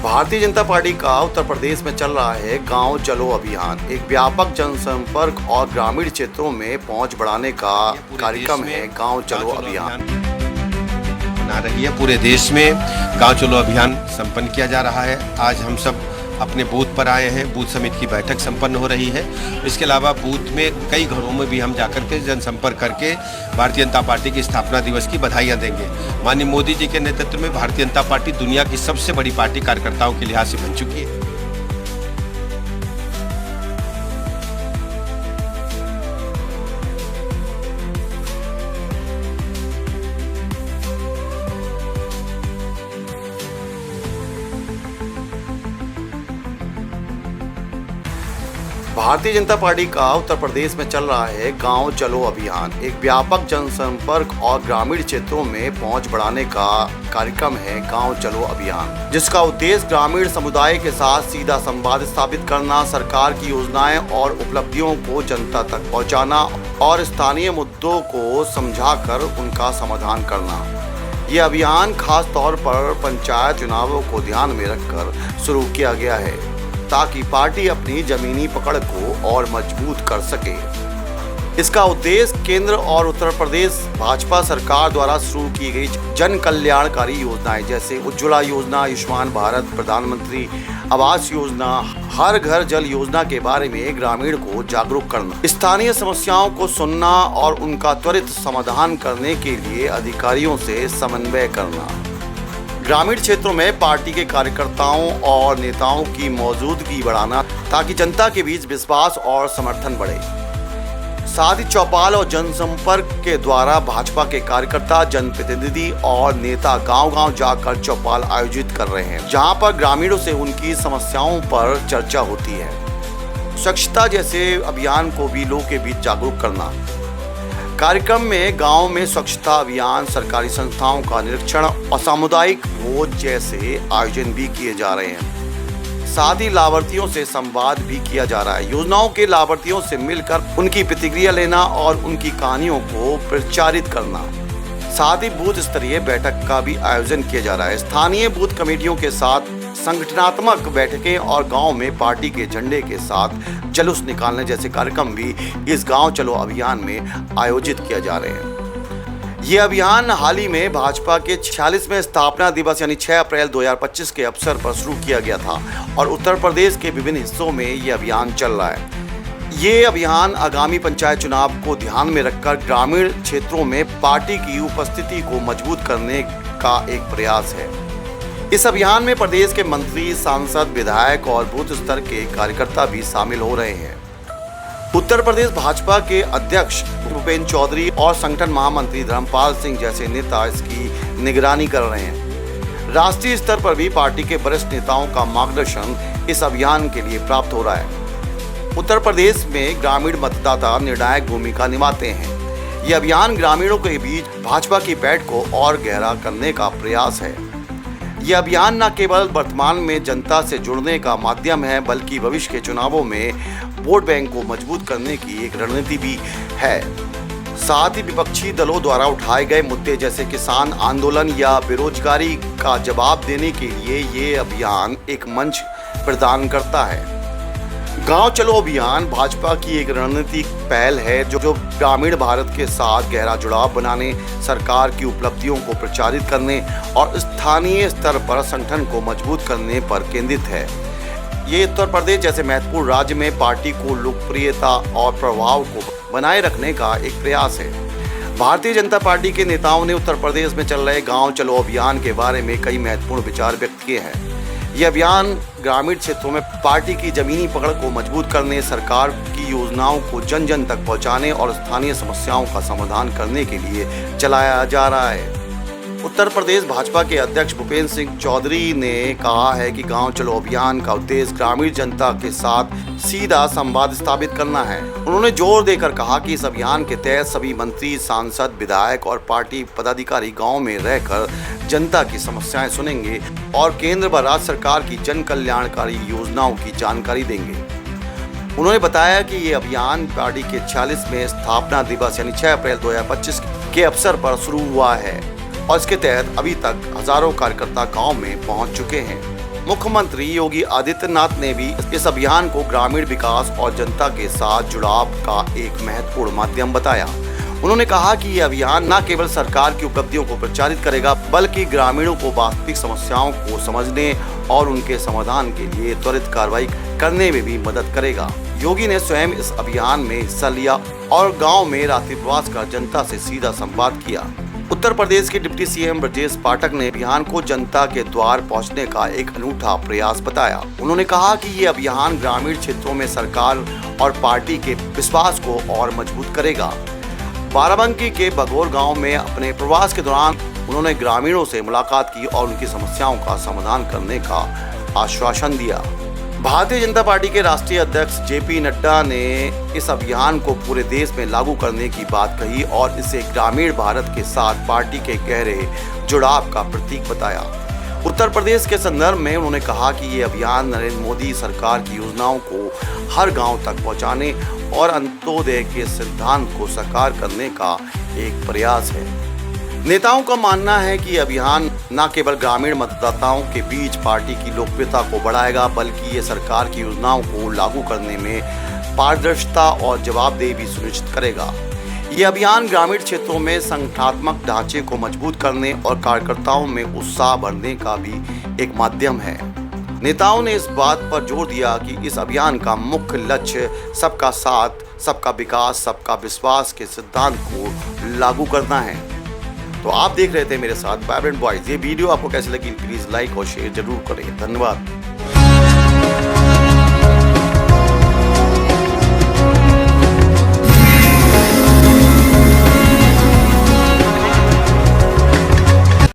Bharatiya Janata party का उत्तर प्रदेश में चल रहा है गांव चलो अभियान। एक व्यापक जनसंपर्क और ग्रामीण क्षेत्रों में पहुंच बढ़ाने का कार्यक्रम है गांव चलो अभियान। बना रही है पूरे देश में गांव चलो अभियान संपन्न किया जा रहा है। आज हम सब अपने बूथ पर आए हैं। बूथ समिति की बैठक संपन्न हो रही है। इसके अलावा बूथ में कई घरों में भी हम जाकर के जनसंपर्क करके भारतीय जनता पार्टी की स्थापना दिवस की बधाइयां देंगे। माननीय मोदी जी के नेतृत्व में भारतीय जनता पार्टी दुनिया की सबसे बड़ी पार्टी कार्यकर्ताओं के लिहाज से बन चुकी है। भारतीय जनता पार्टी का उत्तर प्रदेश में चल रहा है गांव चलो अभियान। एक व्यापक जनसंपर्क और ग्रामीण क्षेत्रों में पहुंच बढ़ाने का कार्यक्रम है गांव चलो अभियान, जिसका उद्देश्य ग्रामीण समुदाय के साथ सीधा संवाद स्थापित करना, सरकार की योजनाएं और उपलब्धियों को जनता तक पहुंचाना और स्थानीय मुद्दों को समझाकर उनका समाधान करना। ये अभियान खास तौर पर पंचायत चुनावों को ध्यान में रखकर शुरू किया गया है ताकि पार्टी अपनी जमीनी पकड़ को और मजबूत कर सके। इसका उद्देश्य केंद्र और उत्तर प्रदेश भाजपा सरकार द्वारा शुरू की गई जन कल्याणकारी योजनाएं जैसे उज्ज्वला योजना, आयुष्मान भारत, प्रधानमंत्री आवास योजना, हर घर जल योजना के बारे में ग्रामीण को जागरूक करना, स्थानीय समस्याओं को सुनना और उनका त्वरित समाधान करने के लिए अधिकारियों से समन्वय करना, ग्रामीण क्षेत्रों में पार्टी के कार्यकर्ताओं और नेताओं की मौजूदगी बढ़ाना ताकि जनता के बीच विश्वास और समर्थन बढ़े। साथ ही चौपाल और जनसंपर्क के द्वारा भाजपा के कार्यकर्ता, जनप्रतिनिधि और नेता गांव-गांव जाकर चौपाल आयोजित कर रहे हैं, जहां पर ग्रामीणों से उनकी समस्याओं पर चर्चा होती है। स्वच्छता जैसे अभियान को भी लोगों के बीच जागरूक करना। कार्यक्रम में गांव में स्वच्छता अभियान, सरकारी संस्थाओं का निरीक्षण और सामुदायिक भोज जैसे आयोजन भी किए जा रहे हैं। साथ ही लाभार्थियों से संवाद भी किया जा रहा है। योजनाओं के लाभार्थियों से मिलकर उनकी प्रतिक्रिया लेना और उनकी कहानियों को प्रचारित करना। साथ ही बूथ स्तरीय बैठक का भी आयोजन किया जा रहा है। स्थानीय बूथ कमेटियों के साथ संगठनात्मक बैठकें और गांव में पार्टी के झंडे के साथ जुलूस निकालने जैसे कार्यक्रम भी इस गांव चलो अभियान में आयोजित किया जा रहे हैं। ये अभियान हाल ही में भाजपा के 46वें स्थापना दिवस यानी 6 अप्रैल 2025 के अवसर पर शुरू किया गया था और उत्तर प्रदेश के विभिन्न हिस्सों में ये अभियान चल रहा है। ये अभियान आगामी पंचायत चुनाव को ध्यान में रखकर ग्रामीण क्षेत्रों में पार्टी की उपस्थिति को मजबूत करने का एक प्रयास है। इस अभियान में प्रदेश के मंत्री, सांसद, विधायक और बूथ स्तर के कार्यकर्ता भी शामिल हो रहे हैं। उत्तर प्रदेश भाजपा के अध्यक्ष भूपेंद्र चौधरी और संगठन महामंत्री धर्मपाल सिंह जैसे नेता इसकी निगरानी कर रहे हैं। राष्ट्रीय स्तर पर भी पार्टी के वरिष्ठ नेताओं का मार्गदर्शन इस अभियान के लिए प्राप्त हो रहा है। उत्तर प्रदेश में ग्रामीण मतदाता निर्णायक भूमिका निभाते हैं। ये अभियान ग्रामीणों के बीच भाजपा की पैठ को और गहरा करने का प्रयास है। यह अभियान न केवल वर्तमान में जनता से जुड़ने का माध्यम है, बल्कि भविष्य के चुनावों में वोट बैंक को मजबूत करने की एक रणनीति भी है। साथ ही विपक्षी दलों द्वारा उठाए गए मुद्दे जैसे किसान आंदोलन या बेरोजगारी का जवाब देने के लिए ये अभियान एक मंच प्रदान करता है। गांव चलो अभियान भाजपा की एक रणनीतिक पहल है जो ग्रामीण भारत के साथ गहरा जुड़ाव बनाने, सरकार की उपलब्धियों को प्रचारित करने और स्थानीय स्तर पर संगठन को मजबूत करने पर केंद्रित है। ये उत्तर प्रदेश जैसे महत्वपूर्ण राज्य में पार्टी को लोकप्रियता और प्रभाव को बनाए रखने का एक प्रयास है। भारतीय जनता पार्टी के नेताओं ने उत्तर प्रदेश में चल रहे गांव चलो अभियान के बारे में कई महत्वपूर्ण विचार व्यक्त किए हैं। यह अभियान ग्रामीण क्षेत्रों में पार्टी की जमीनी पकड़ को मजबूत करने, सरकार की योजनाओं को जन जन तक पहुंचाने और स्थानीय समस्याओं का समाधान करने के लिए चलाया जा रहा है। उत्तर प्रदेश भाजपा के अध्यक्ष भूपेंद्र सिंह चौधरी ने कहा है कि गांव चलो अभियान का उद्देश्य ग्रामीण जनता के साथ सीधा संवाद स्थापित करना है। उन्होंने जोर देकर कहा कि इस अभियान के तहत सभी मंत्री, सांसद, विधायक और पार्टी पदाधिकारी गांव में रहकर जनता की समस्याएं सुनेंगे और केंद्र व राज्य सरकार की जन कल्याणकारी योजनाओं की जानकारी देंगे। उन्होंने बताया कि ये अभियान पार्टी के 46वें स्थापना दिवस यानी 6 अप्रैल 2025 के अवसर पर शुरू हुआ है और इसके तहत अभी तक हजारों कार्यकर्ता गांव में पहुंच चुके हैं। मुख्यमंत्री योगी आदित्यनाथ ने भी इस अभियान को ग्रामीण विकास और जनता के साथ जुड़ाव का एक महत्वपूर्ण माध्यम बताया। उन्होंने कहा कि ये अभियान न केवल सरकार की उपलब्धियों को प्रचारित करेगा, बल्कि ग्रामीणों को वास्तविक समस्याओं को समझने और उनके समाधान के लिए त्वरित कार्रवाई करने में भी मदद करेगा। योगी ने स्वयं इस अभियान में हिस्सा लिया और गांव में रात्रि प्रवास कर जनता से सीधा संवाद किया। उत्तर प्रदेश के डिप्टी सीएम ब्रजेश पाठक ने अभियान को जनता के द्वार पहुंचने का एक अनूठा प्रयास बताया। उन्होंने कहा कि ये अभियान ग्रामीण क्षेत्रों में सरकार और पार्टी के विश्वास को और मजबूत करेगा। बाराबंकी के बघौर गांव में अपने प्रवास के दौरान उन्होंने ग्रामीणों से मुलाकात की और उनकी समस्याओं का समाधान करने का आश्वासन दिया। भारतीय जनता पार्टी के राष्ट्रीय अध्यक्ष जेपी नड्डा ने इस अभियान को पूरे देश में लागू करने की बात कही और इसे ग्रामीण भारत के साथ पार्टी के गहरे जुड़ाव का प्रतीक बताया। उत्तर प्रदेश के संदर्भ में उन्होंने कहा कि ये अभियान नरेंद्र मोदी सरकार की योजनाओं को हर गांव तक पहुंचाने और अंत्योदय के सिद्धांत को साकार करने का एक प्रयास है। नेताओं का मानना है कि यह अभियान न केवल ग्रामीण मतदाताओं के बीच पार्टी की लोकप्रियता को बढ़ाएगा, बल्कि ये सरकार की योजनाओं को लागू करने में पारदर्शिता और जवाबदेही भी सुनिश्चित करेगा। ये अभियान ग्रामीण क्षेत्रों में संगठनात्मक ढांचे को मजबूत करने और कार्यकर्ताओं में उत्साह भरने का भी एक माध्यम है। नेताओं ने इस बात पर जोर दिया कि इस अभियान का मुख्य लक्ष्य सबका साथ, सबका विकास, सबका विश्वास के सिद्धांत को लागू करना है। तो आप देख रहे थे मेरे साथ वाइब्रेंट वॉइस। ये वीडियो आपको कैसी लगी प्लीज लाइक और शेयर जरूर करें। धन्यवाद।